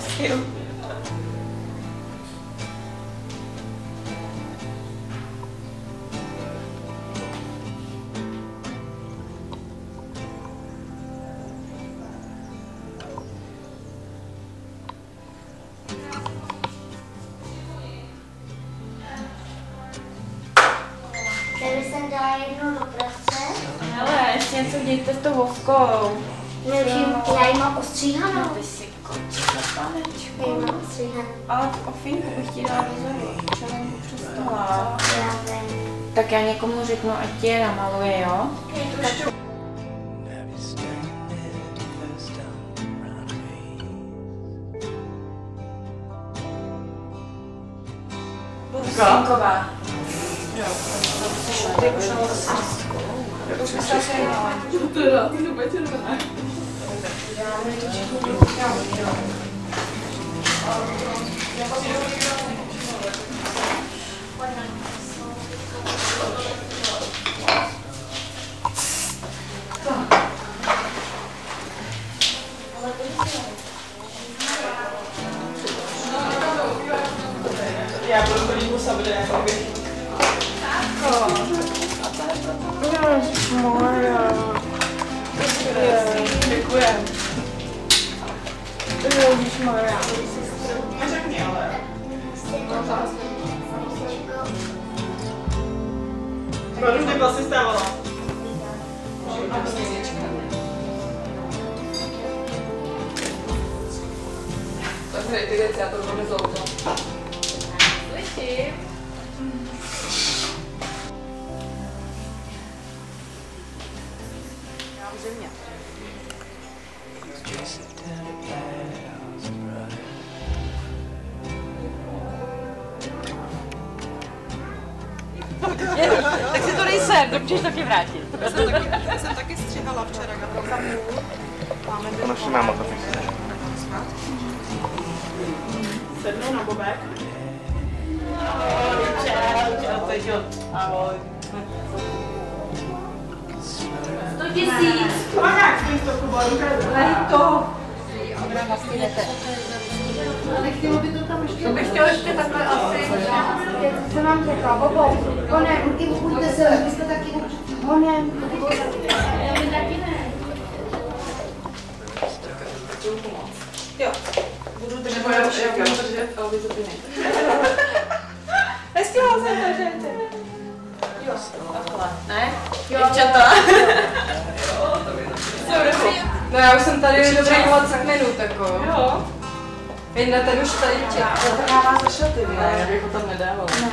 asi. Tady jsem dala jednu do prostřed. Hele, ještě něco dějte s tou voskou. Já ji mám ostříhanou. Ty si kočka, panečku. Já ji mám ostříhanou. Ale v ofinku bych ti dala růzový. Čelem přestala. Já vím. Tak já někomu řeknu, ať ti je namaluje, jo? Sinková. Jo. Ty už mám zase. Už mi se šejnala. To je rád, to bude červená. Já budu chodit po sobě, jakoby. Tako. Ježišmarja. Děkujem. Ježišmarja. Neřekni, ale. Proč ty vlasy stávala? Takže ty věci, já to budu zlouto. Slyším. Já už země. Tak si to dej sem, to můžeš taky vrátit. Já jsem taky stříhala včera, máme To naše máma to fixuje. Sednou na bobek. Ahoj. 100 000. To. Ale chtělo by to tam ještě. To bych chtěla ještě takhle asi. Co jsem vám řekla, Bobo, honem, i buďte se, vy jste taky honem. Já bych taky ne. Jo. Budu držet, nebo já budu držet, ale vy to ty nejde. Nestihla jsem to, že ty. Jo, takhle. Ne? Děvčata. Jo, to by to. No já už jsem tady dobrý 20 minut, jako. Jo. Jedna ten už tady zatrhává za šaty, ne? Já bych ho tam nedával. Ne.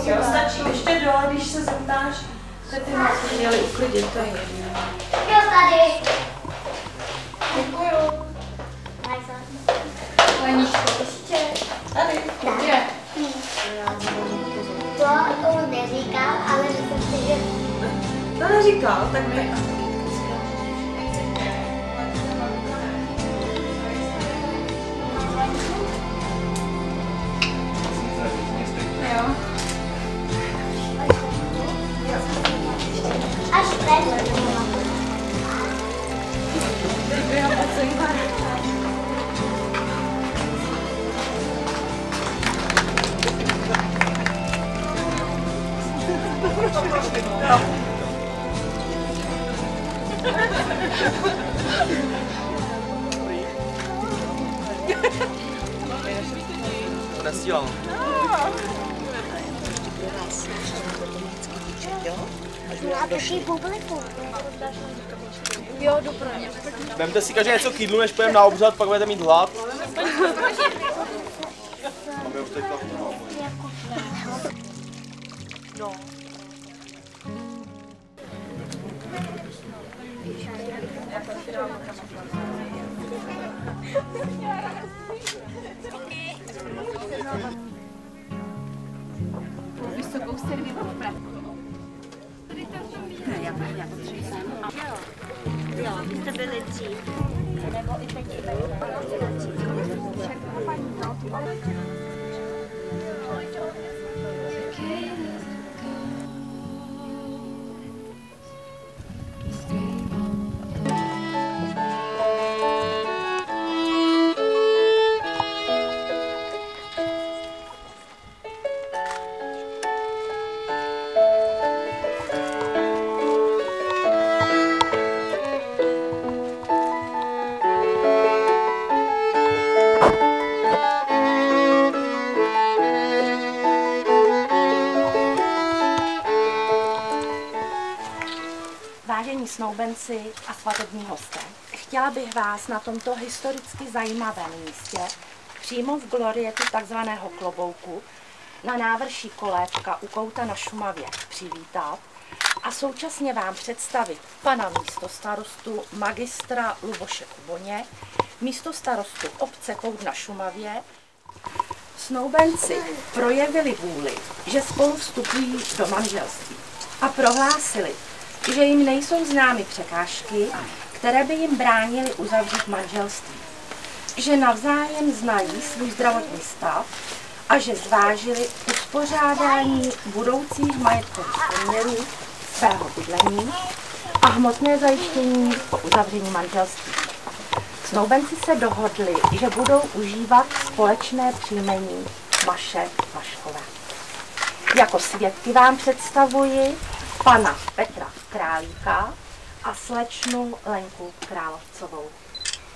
Jo, stačí ještě dole, když se zeptáš, že ty nás měli uklidit, to je jedno. Jo, tady. Děkuju. Leničko, ještě. Tady. Je. To neříkal, ale myslím si, že... To neříkal, tak my... Jo. Až teď. Děkuji, ocenka. To nestílám. A taky publikum. Jo, jdu pro ně. Vemte si každý něco k jídlu, než půjdeme na obřad, pak budete mít hlad. Máme už teď to. No. Vysokou servitu vpravdu. Jo, vy jste byli dřív. Vážení snoubenci a svatební hosté, chtěla bych vás na tomto historicky zajímavém místě, přímo v glorietu takzvaného Klobouku, na návrší Kolévka u Kouta na Šumavě přivítat a současně vám představit pana místostarostu magistra Luboše Kuboně, místostarostu obce Kout na Šumavě. Snoubenci projevili vůli, že spolu vstupují do manželství a prohlásili, že jim nejsou známy překážky, které by jim bránily uzavřít manželství, že navzájem znají svůj zdravotní stav a že zvážili uspořádání budoucích majetkových poměrů, svého bydlení a hmotné zajištění po uzavření manželství. Snoubenci se dohodli, že budou užívat společné příjmení Maše Maškové. Jako svědky vám představuji pana Petra Králíka a slečnu Lenku Královcovou.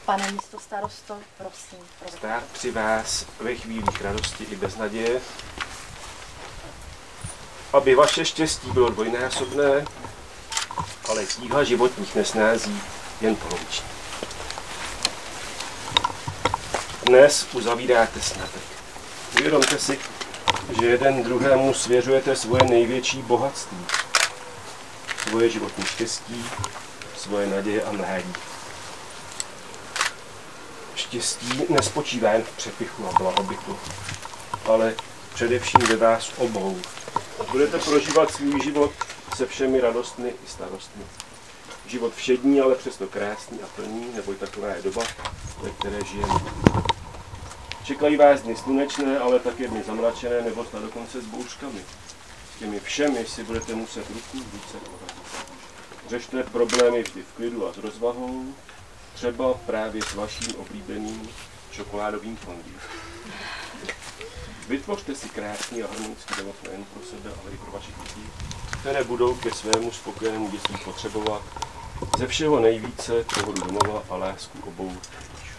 Pane místostarosto, prosím. Zdar při vás ve chvílích radosti i beznaděje, aby vaše štěstí bylo dvojnásobné, ale tíha životních nesnází jen poloviční. Dnes uzavíráte sňatek. Uvědomte si, že jeden druhému svěřujete svoje největší bohatství, svoje životní štěstí, svoje naděje a mládí. Štěstí nespočívá jen v přepichu a blahobytu, ale především ve vás obou. Budete prožívat svůj život se všemi radostmi i starostmi. Život všední, ale přesto krásný a plný, neboť taková je doba, ve které žijeme. Čekají vás dny slunečné, ale také dny zamračené, nebo snad dokonce s bouřkami. S těmi všemi si budete muset ruku v ruce poradit. Řešte problémy vždy v klidu a s rozvahou, třeba právě s vaším oblíbeným čokoládovým fondue. Vytvořte si krásný a harmonický domov nejen pro sebe, ale i pro vaše děti, které budou ke svému spokojenému dětství potřebovat ze všeho nejvíce pohodu domova a lásku obou rodičů.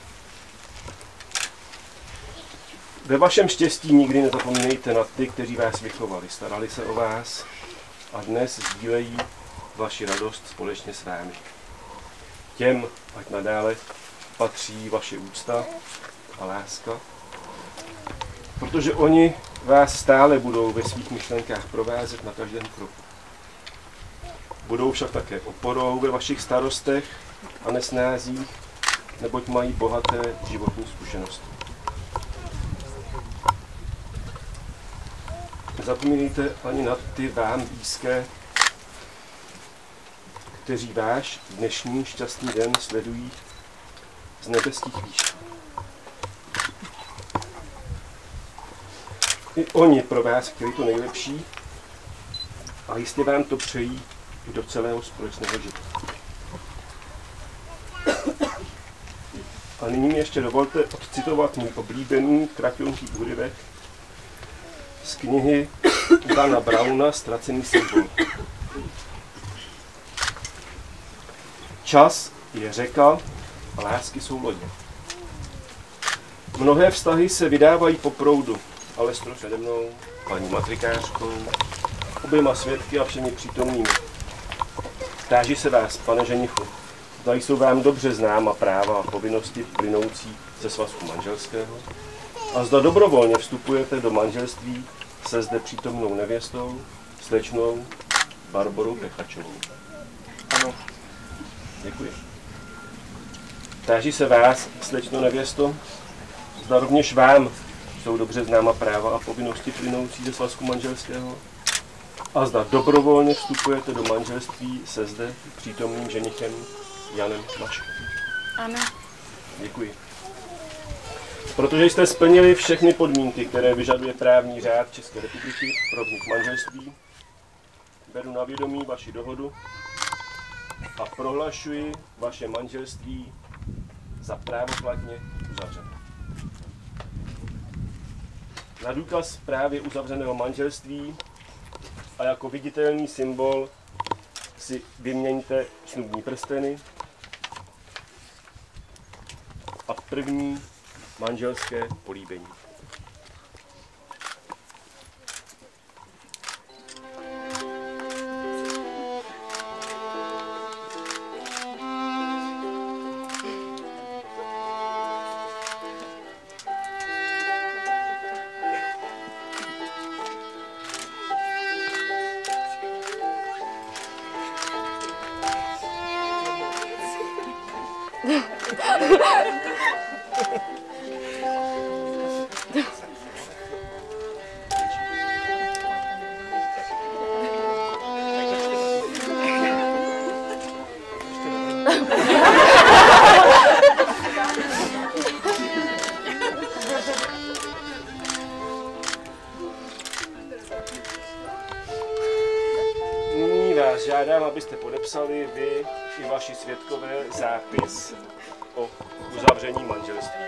Ve vašem štěstí nikdy nezapomínejte na ty, kteří vás vychovali, starali se o vás a dnes sdílejí vaši radost společně s vámi. Těm, ať nadále, patří vaše úcta a láska, protože oni vás stále budou ve svých myšlenkách provázet na každém kroku. Budou však také oporou ve vašich starostech a nesnázích, neboť mají bohaté životní zkušenosti. Nezapomínejte ani na ty vám blízké, kteří váš dnešní šťastný den sledují z nebeských výšin. I oni pro vás chtěli to nejlepší a jistě vám to přejí i do celého společného života. A nyní mi ještě dovolte odcitovat můj oblíbený kratonký úryvek z knihy Dana Browna Ztracený symbol. Čas je řeka a lásky jsou lodě. Mnohé vztahy se vydávají po proudu, ale stro přede mnou, paní matrikářkou, oběma svědky a všemi přítomnými. Táži se vás, pane ženichu, zda jsou vám dobře známa práva a povinnosti plynoucí ze svazku manželského a zda dobrovolně vstupujete do manželství se zde přítomnou nevěstou, slečnou Barborou Pechačovou. Ano. Děkuji. Táži se vás, slečno nevěsto, zda rovněž vám jsou dobře známa práva a povinnosti plynoucí ze svazku manželského a zda dobrovolně vstupujete do manželství se zde přítomným ženichem Janem Maškem. Ano. Děkuji. Protože jste splnili všechny podmínky, které vyžaduje právní řád České republiky pro vznik manželství, beru na vědomí vaši dohodu a prohlašuji vaše manželství za právoplatně uzavřené. Na důkaz právě uzavřeného manželství a jako viditelný symbol si vyměňte snubní prsteny a první manželské políbení. Nyní vás žádám, abyste podepsali vy i vaši svědkové zápis o uzavření manželství.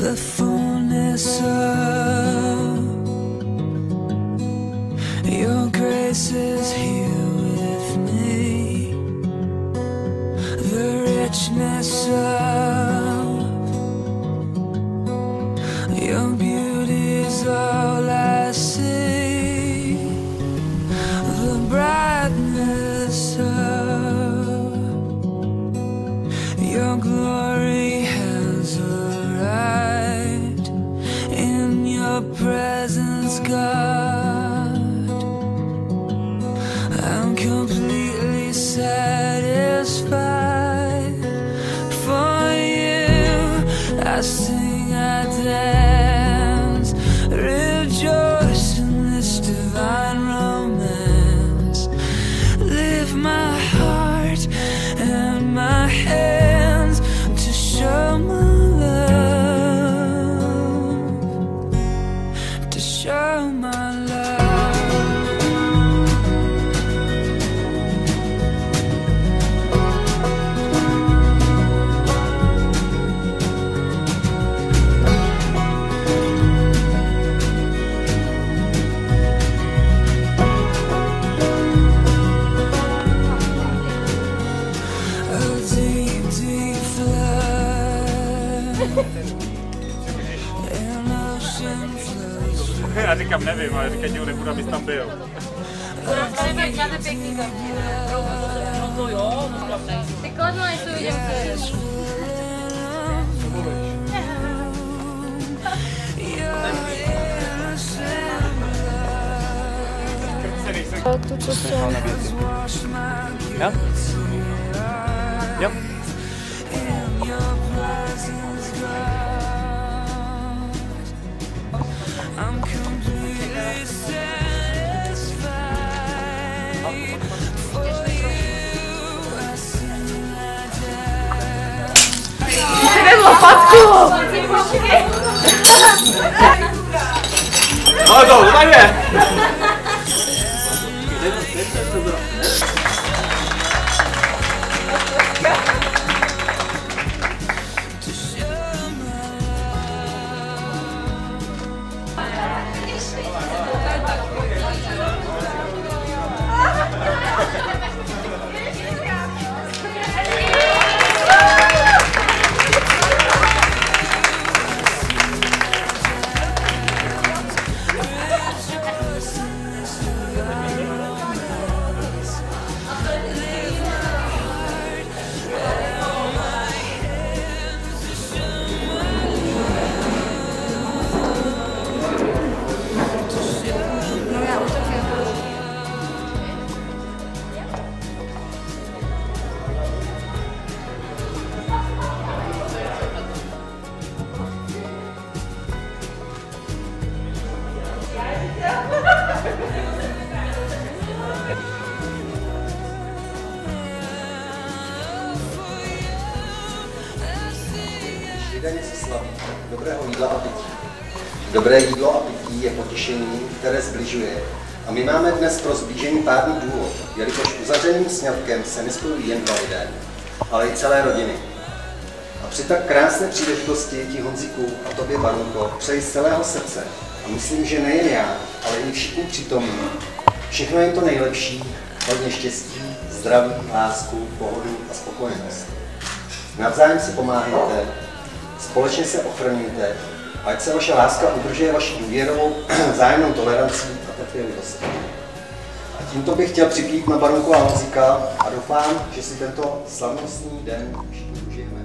The fullness of your grace is here with me. The richness of your beauty is all I see. The brightness of your glory has arrived. In your presence, God, I'm completely satisfied. For you I sing, I dance, rejoice in this divine romance. Lift my heart and my hands to Já říkám nevím, ale říkat, že nebudu, abys tam byl. Máte pěkný tam. No to jo, no pravda. Ty kladno nejsou vidět. Tu, co jsem... Ja? Ja. Ale to je! Den se slaví dobrého jídla a pití. Dobré jídlo a pití je potěšení, které zbližuje. A my máme dnes pro zblížení pádný důvod, jelikož uzavřeným sňatkem se nespojují jen dva lidé, ale i celé rodiny. A při tak krásné příležitosti ti, Honzíku, a tobě, Barunko, přeji z celého srdce. A myslím, že nejen já, ale i všichni přítomní. Všechno jen to nejlepší, hodně štěstí, zdraví, lásku, pohodu a spokojenost. Navzájem si pomáhejte, společně se ochraňujte, ať se vaše láska udržuje vaší důvěrovou, vzájemnou tolerancí a trpělivostí. A tímto bych chtěl připít na Barunku a Honzíka a doufám, že si tento slavnostní den všichni užijeme.